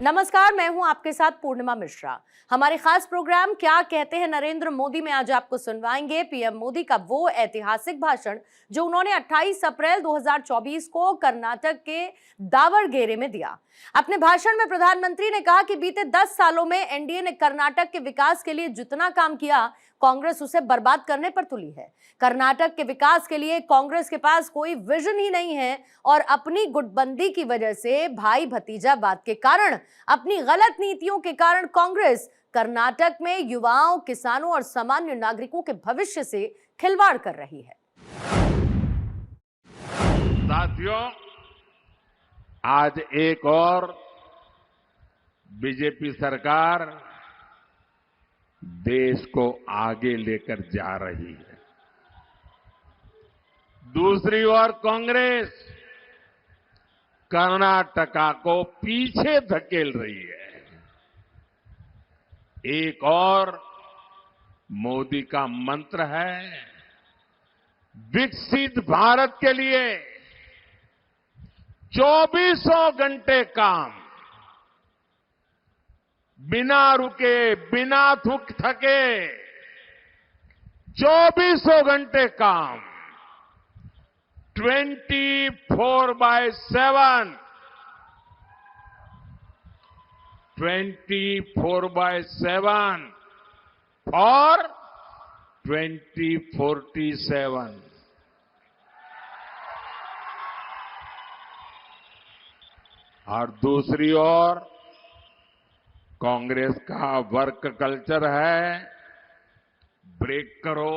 नमस्कार, मैं हूं आपके साथ पूर्णिमा मिश्रा। हमारे खास प्रोग्राम क्या कहते हैं नरेंद्र मोदी में आज आपको सुनवाएंगे पीएम मोदी का वो ऐतिहासिक भाषण जो उन्होंने 28 अप्रैल 2024 को कर्नाटक के दावरगेरे में दिया। अपने भाषण में प्रधानमंत्री ने कहा कि बीते 10 सालों में एनडीए ने कर्नाटक के विकास के लिए जितना काम किया, कांग्रेस उसे बर्बाद करने पर तुली है। कर्नाटक के विकास के लिए कांग्रेस के पास कोई विजन ही नहीं है और अपनी गुटबंदी की वजह से, भाई भतीजावाद के कारण, अपनी गलत नीतियों के कारण कांग्रेस कर्नाटक में युवाओं, किसानों और सामान्य नागरिकों के भविष्य से खिलवाड़ कर रही है। साथियों, आज एक और बीजेपी सरकार देश को आगे लेकर जा रही है। दूसरी ओर कांग्रेस कर्नाटका को पीछे धकेल रही है। एक और मोदी का मंत्र है, विकसित भारत के लिए 24 घंटे काम, बिना रुके, बिना थके, 24 घंटे काम, 24/7, 24/7 और 2047। और दूसरी ओर कांग्रेस का वर्क कल्चर है, ब्रेक करो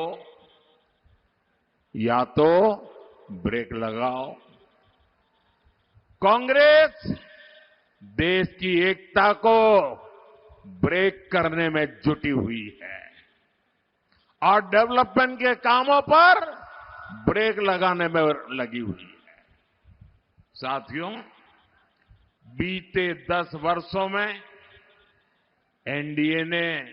या तो ब्रेक लगाओ। कांग्रेस देश की एकता को ब्रेक करने में जुटी हुई है और डेवलपमेंट के कामों पर ब्रेक लगाने में लगी हुई है। साथियों, बीते 10 वर्षों में एनडीए ने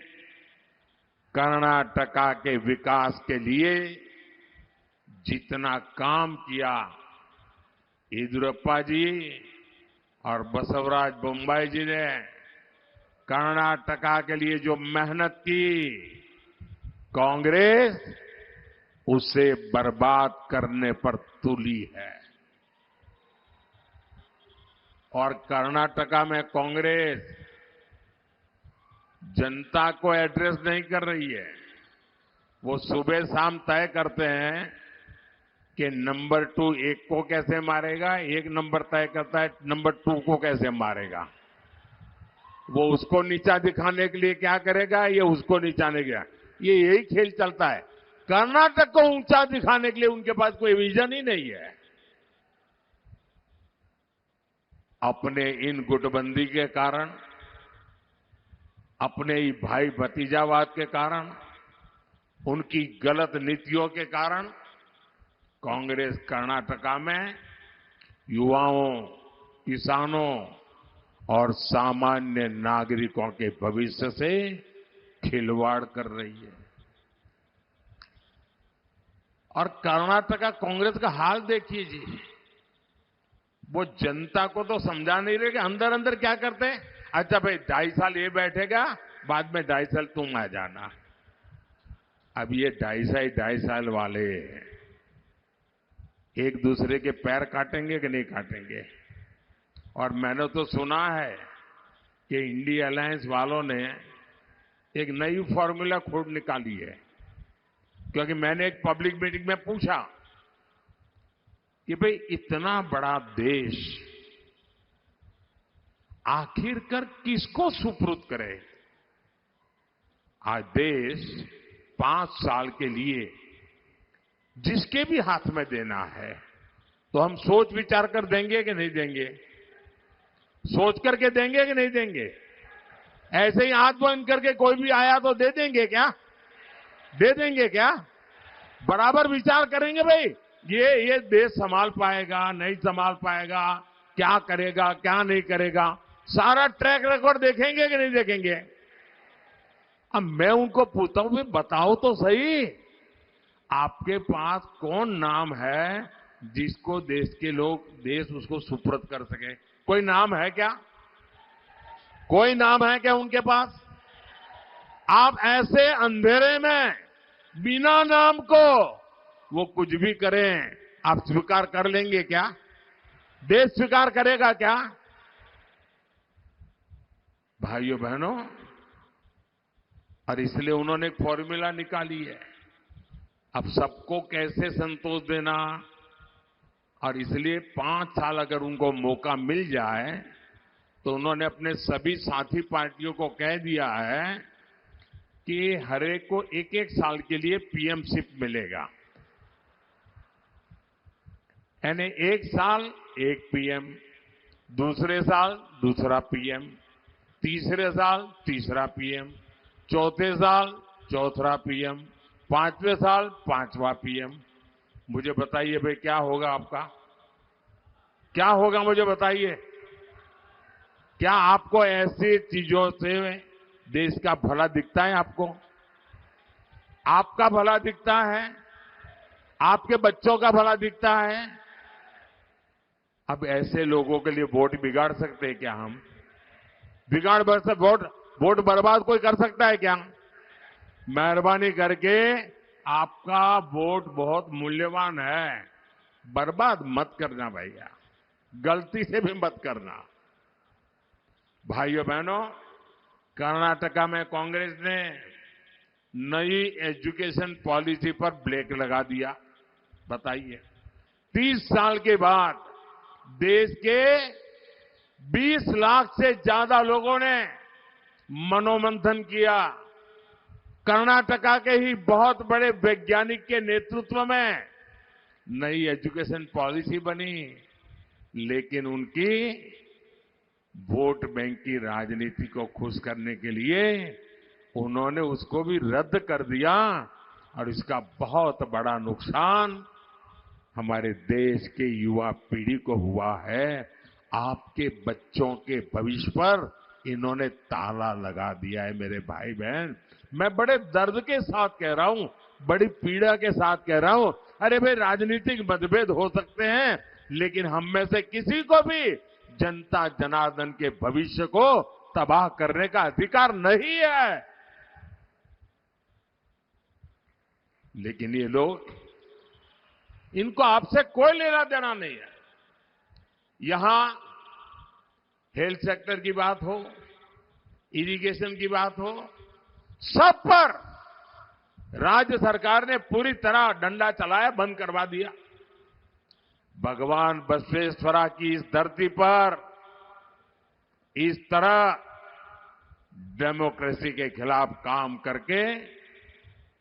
कर्नाटका के विकास के लिए जितना काम किया, येदियुरप्पा जी और बसवराज बोम्मई जी ने कर्नाटका के लिए जो मेहनत की, कांग्रेस उसे बर्बाद करने पर तुली है। और कर्नाटका में कांग्रेस जनता को एड्रेस नहीं कर रही है। वो सुबह शाम तय करते हैं कि नंबर 2 एक को कैसे मारेगा, एक नंबर तय करता है नंबर 2 को कैसे मारेगा। वो उसको नीचा दिखाने के लिए क्या करेगा, ये उसको नीचा नहीं गया, ये यही खेल चलता है। कर्नाटक को ऊंचा दिखाने के लिए उनके पास कोई विजन ही नहीं है। अपने इन गुटबंदी के कारण, अपने ही भाई भतीजावाद के कारण, उनकी गलत नीतियों के कारण कांग्रेस कर्नाटका में युवाओं, किसानों और सामान्य नागरिकों के भविष्य से खिलवाड़ कर रही है। और कर्नाटका कांग्रेस का हाल देखिए जी, वो जनता को तो समझा नहीं रहे कि अंदर अंदर क्या करते हैं। अच्छा भाई, 2.5 साल ये बैठेगा, बाद में 2.5 साल तुम आ जाना। अब ये 2.5 साल वाले एक दूसरे के पैर काटेंगे कि नहीं काटेंगे। और मैंने तो सुना है कि इंडिया अलायंस वालों ने एक नई फॉर्मूला खोज निकाली है। क्योंकि मैंने एक पब्लिक मीटिंग में पूछा कि भाई, इतना बड़ा देश आखिरकार किसको सुपुर्द करे। आज देश 5 साल के लिए जिसके भी हाथ में देना है, तो हम सोच विचार कर देंगे कि नहीं देंगे? सोच करके देंगे कि नहीं देंगे? ऐसे ही हाथ बंद करके कोई भी आया तो दे देंगे क्या? दे देंगे क्या? बराबर विचार करेंगे भाई, ये देश संभाल पाएगा, नहीं संभाल पाएगा, क्या करेगा, क्या नहीं करेगा, सारा ट्रैक रिकॉर्ड देखेंगे कि नहीं देखेंगे? अब मैं उनको पूछता हूं, बताओ तो सही, आपके पास कौन नाम है जिसको देश के लोग, देश उसको सुपुर्द कर सके? कोई नाम है क्या? कोई नाम है क्या उनके पास? आप ऐसे अंधेरे में बिना नाम को वो कुछ भी करें, आप स्वीकार कर लेंगे क्या? देश स्वीकार करेगा क्या? भाइयों बहनों, और इसलिए उन्होंने एक फॉर्मूला निकाली है, अब सबको कैसे संतोष देना। और इसलिए 5 साल अगर उनको मौका मिल जाए तो उन्होंने अपने सभी साथी पार्टियों को कह दिया है कि हर एक को 1-1 साल के लिए पीएमशिप मिलेगा। यानी 1 साल 1 पीएम, दूसरे साल दूसरा पीएम, तीसरे साल तीसरा पीएम, चौथे साल चौथा पीएम, 5वें साल 5वां पीएम। मुझे बताइए भाई क्या होगा आपका? क्या होगा मुझे बताइए? क्या आपको ऐसी चीजों से देश का भला दिखता है? आपका भला दिखता है? आपके बच्चों का भला दिखता है? अब ऐसे लोगों के लिए वोट बिगाड़ सकते हैं क्या हम? वोट बर्बाद कोई कर सकता है क्या? मेहरबानी करके आपका वोट बहुत मूल्यवान है, बर्बाद मत करना भैया, गलती से भी मत करना। भाइयों बहनों, कर्नाटका में कांग्रेस ने नई एजुकेशन पॉलिसी पर ब्रेक लगा दिया। बताइए, 30 साल के बाद देश के 20 लाख से ज्यादा लोगों ने मनोमंथन किया। कर्नाटका के ही बहुत बड़े वैज्ञानिक के नेतृत्व में नई एजुकेशन पॉलिसी बनी, लेकिन उनकी वोट बैंक की राजनीति को खुश करने के लिए उन्होंने उसको भी रद्द कर दिया और इसका बहुत बड़ा नुकसान हमारे देश के युवा पीढ़ी को हुआ है। आपके बच्चों के भविष्य पर इन्होंने ताला लगा दिया है। मेरे भाई बहन, मैं बड़े दर्द के साथ कह रहा हूं, बड़ी पीड़ा के साथ कह रहा हूं। अरे भाई, राजनीतिक मतभेद हो सकते हैं, लेकिन हम में से किसी को भी जनता जनार्दन के भविष्य को तबाह करने का अधिकार नहीं है। लेकिन ये लोग, इनको आपसे कोई लेना देना नहीं है। यहां हेल्थ सेक्टर की बात हो, इरिगेशन की बात हो, सब पर राज्य सरकार ने पूरी तरह डंडा चलाया, बंद करवा दिया। भगवान बसवेश्वरा की इस धरती पर इस तरह डेमोक्रेसी के खिलाफ काम करके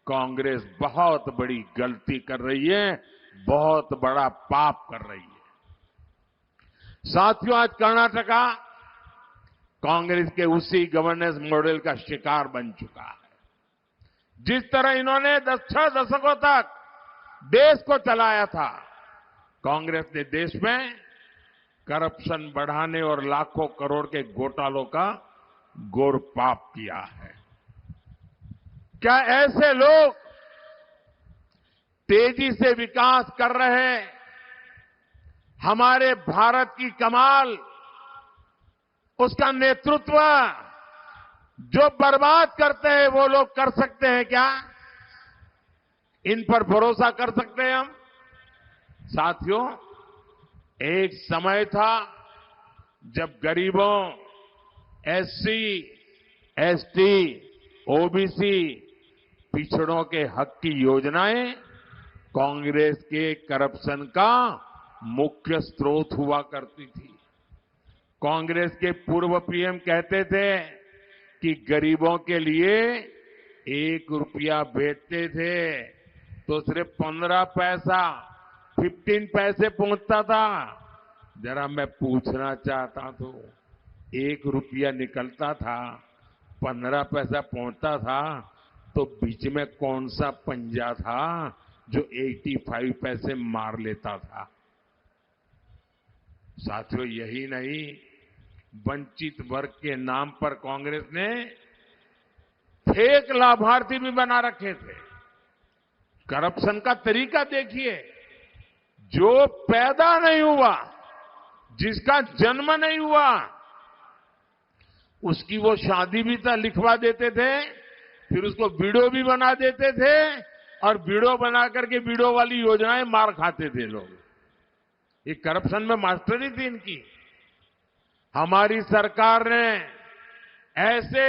कांग्रेस बहुत बड़ी गलती कर रही है, बहुत बड़ा पाप कर रही है। साथियों, आज कर्नाटका कांग्रेस के उसी गवर्नेंस मॉडल का शिकार बन चुका है। जिस तरह इन्होंने 6 दशकों तक देश को चलाया था, कांग्रेस ने देश में करप्शन बढ़ाने और लाखों करोड़ के घोटालों का घोर पाप किया है। क्या ऐसे लोग तेजी से विकास कर रहे हमारे भारत की कमाल, उसका नेतृत्व जो बर्बाद करते हैं वो लोग कर सकते हैं क्या? इन पर भरोसा कर सकते हैं हम? साथियों, एक समय था जब गरीबों, एससी, एसटी, ओबीसी, पिछड़ों के हक की योजनाएं कांग्रेस के करप्शन का मुख्य स्रोत हुआ करती थी। कांग्रेस के पूर्व पीएम कहते थे कि गरीबों के लिए 1 रुपया भेजते थे तो सिर्फ 15 पैसा, 15 पैसे पहुंचता था। जरा मैं पूछना चाहता तो 1 रुपया निकलता था, 15 पैसा पहुंचता था, तो बीच में कौन सा पंजा था जो 85 पैसे मार लेता था? साथियों, यही नहीं, वंचित वर्ग के नाम पर कांग्रेस ने फेक लाभार्थी भी बना रखे थे। करप्शन का तरीका देखिए, जो पैदा नहीं हुआ, जिसका जन्म नहीं हुआ, उसकी वो शादी भी लिखवा देते थे, फिर उसको वीडियो भी बना देते थे और वीडियो बना करके वीडियो वाली योजनाएं मार खाते थे लोग। ये करप्शन में मास्टरी थी इनकी। हमारी सरकार ने ऐसे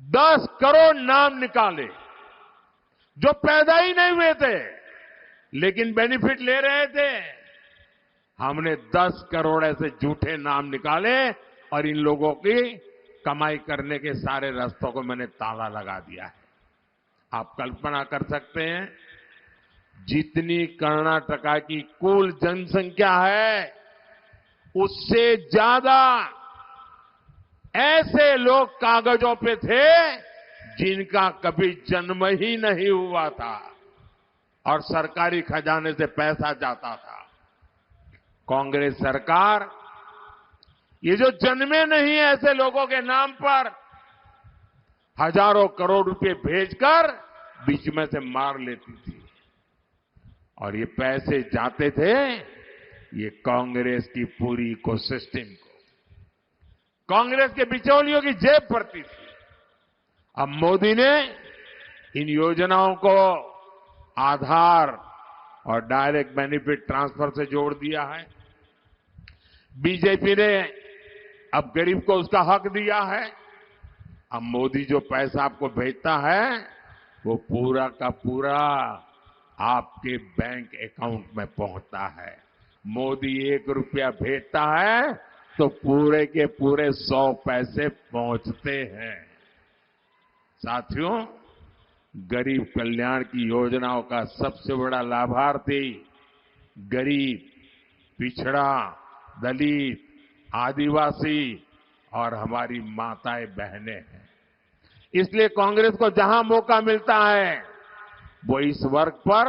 10 करोड़ नाम निकाले जो पैदा ही नहीं हुए थे लेकिन बेनिफिट ले रहे थे। हमने 10 करोड़ ऐसे झूठे नाम निकाले और इन लोगों की कमाई करने के सारे रास्तों को मैंने ताला लगा दिया है। आप कल्पना कर सकते हैं, जितनी कर्नाटका की कुल जनसंख्या है उससे ज्यादा ऐसे लोग कागजों पे थे जिनका कभी जन्म ही नहीं हुआ था और सरकारी खजाने से पैसा जाता था। कांग्रेस सरकार ये जो जन्मे नहीं ऐसे लोगों के नाम पर हजारों करोड़ रुपए भेजकर बीच में से मार लेती थी और ये पैसे जाते थे ये कांग्रेस की पूरी इकोसिस्टम को, कांग्रेस के बिचौलियों की जेब भरती थी। अब मोदी ने इन योजनाओं को आधार और डायरेक्ट बेनिफिट ट्रांसफर से जोड़ दिया है। बीजेपी ने अब गरीब को उसका हक दिया है। अब मोदी जो पैसा आपको भेजता है वो पूरा का पूरा आपके बैंक अकाउंट में पहुंचता है। मोदी 1 रुपया भेजता है तो पूरे के पूरे 100 पैसे पहुंचते हैं। साथियों, गरीब कल्याण की योजनाओं का सबसे बड़ा लाभार्थी गरीब, पिछड़ा, दलित, आदिवासी और हमारी माताएं बहनें हैं। इसलिए कांग्रेस को जहां मौका मिलता है वो इस वर्ग पर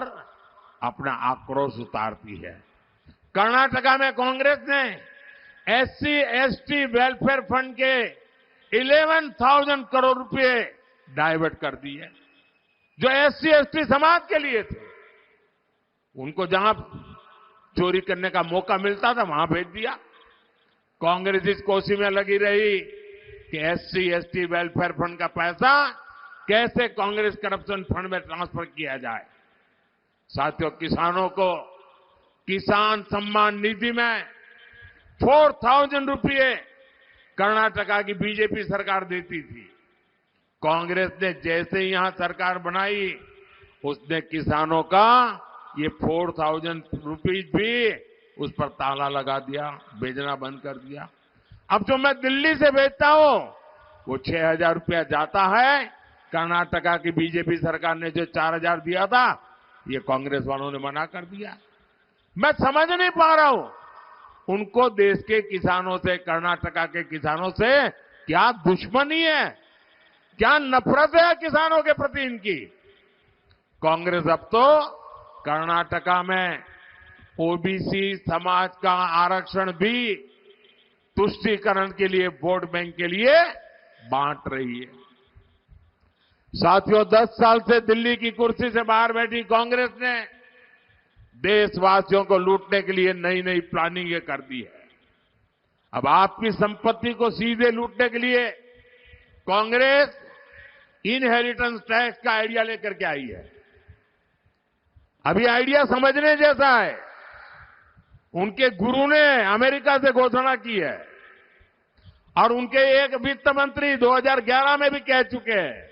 अपना आक्रोश उतारती है। कर्नाटका में कांग्रेस ने एससी एसटी वेलफेयर फंड के 11,000 करोड़ रुपए डाइवर्ट कर दिए जो एससी एसटी समाज के लिए थे। उनको जहां चोरी करने का मौका मिलता था वहां भेज दिया। कांग्रेस इस कोशिश में लगी रही कि एससी एसटी वेलफेयर फंड का पैसा कैसे कांग्रेस करप्शन फंड में ट्रांसफर किया जाए। साथियों, किसानों को किसान सम्मान निधि में 4,000 रुपये कर्नाटका की बीजेपी सरकार देती थी। कांग्रेस ने जैसे ही यहां सरकार बनाई उसने किसानों का ये 4,000 रुपीज भी उस पर ताला लगा दिया, भेजना बंद कर दिया। अब जो मैं दिल्ली से भेजता हूं वो 6,000 रुपया जाता है। कर्नाटका की बीजेपी सरकार ने जो 4,000 दिया था ये कांग्रेस वालों ने मना कर दिया। मैं समझ नहीं पा रहा हूं उनको देश के किसानों से, कर्नाटका के किसानों से क्या दुश्मनी है, क्या नफरत है किसानों के प्रति इनकी। कांग्रेस अब तो कर्नाटका में ओबीसी समाज का आरक्षण भी तुष्टीकरण के लिए, वोट बैंक के लिए बांट रही है। साथियों, 10 साल से दिल्ली की कुर्सी से बाहर बैठी कांग्रेस ने देशवासियों को लूटने के लिए नई नई प्लानिंग कर दी है। अब आपकी संपत्ति को सीधे लूटने के लिए कांग्रेस इनहेरिटेंस टैक्स का आइडिया लेकर के आई है। अभी आइडिया समझने जैसा है। उनके गुरु ने अमेरिका से घोषणा की है और उनके एक वित्त मंत्री 2011 में भी कह चुके हैं